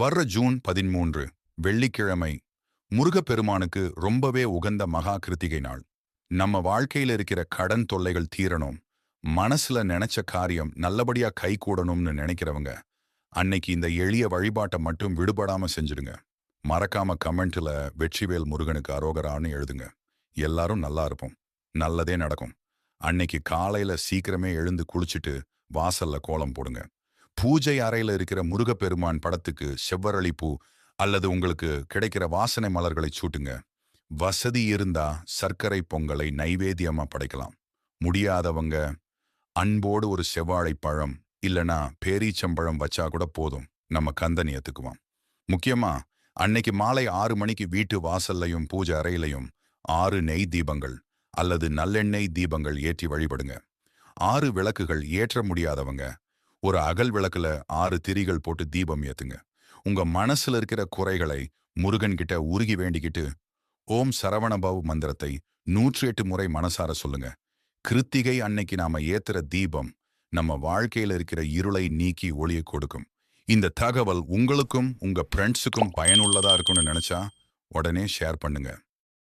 வர்ற ஜூன் 13 வெள்ளிக்கிழமை முருகப்பெருமானுக்கு ரொம்பவே உகந்த மகா கிருத்திகை நாள். நம்ம வாழ்க்கையில இருக்கிற கடன் தொல்லைகள் தீரணும், மனசுல நினைச்ச காரியம் நல்லபடியா கை கூடணும்னு நினைக்கிறவங்க அன்னைக்கு இந்த எளிய வழிபாட்டை மட்டும் விடுபடாம செஞ்சிடுங்க. மறக்காம கமெண்ட்ல வெற்றிவேல் முருகனுக்கு அரோகரான்னு எழுதுங்க. எல்லாரும் நல்லா இருப்போம், நல்லதே நடக்கும். அன்னைக்கு காலையில சீக்கிரமே எழுந்து குளிச்சுட்டு வாசல்ல கோலம் போடுங்க. பூஜை அறையில இருக்கிற முருகப்பெருமான் படத்துக்கு செவ்வரளி பூ அல்லது உங்களுக்கு கிடைக்கிற வாசனை மலர்களை சூட்டுங்க. வசதி இருந்தா சர்க்கரை பொங்கலை நைவேத்தியமா படைக்கலாம். முடியாதவங்க அன்போடு ஒரு செவ்வாழை பழம் இல்லனா பேரீச்சம்பழம் வச்சா கூட போதும், நம்ம கந்தன் ஏத்துக்குவான். முக்கியமா அன்னைக்கு மாலை 6 மணிக்கு வீட்டு வாசல்லையும் பூஜை அறையிலையும் 6 நெய் தீபங்கள் அல்லது நல்லெண்ணெய் தீபங்கள் ஏற்றி வழிபடுங்க. 6 விளக்குகள் ஏற்ற முடியாதவங்க ஒரு அகல் விளக்குல 6 திரிகள் போட்டு தீபம் ஏத்துங்க. உங்க மனசுல இருக்கிற குறைகளை முருகன் கிட்ட உருகி வேண்டிக்கிட்டு ஓம் சரவணபவ் மந்திரத்தை 108 முறை மனசார சொல்லுங்க. கிருத்திகை அன்னைக்கு நாம ஏத்துற தீபம் நம்ம வாழ்க்கையில இருக்கிற இருளை நீக்கி ஒளியை கொடுக்கும். இந்த தகவல் உங்களுக்கும் உங்க ஃப்ரெண்ட்ஸுக்கும் பயனுள்ளதா இருக்கும்னு நினைச்சா உடனே ஷேர் பண்ணுங்க.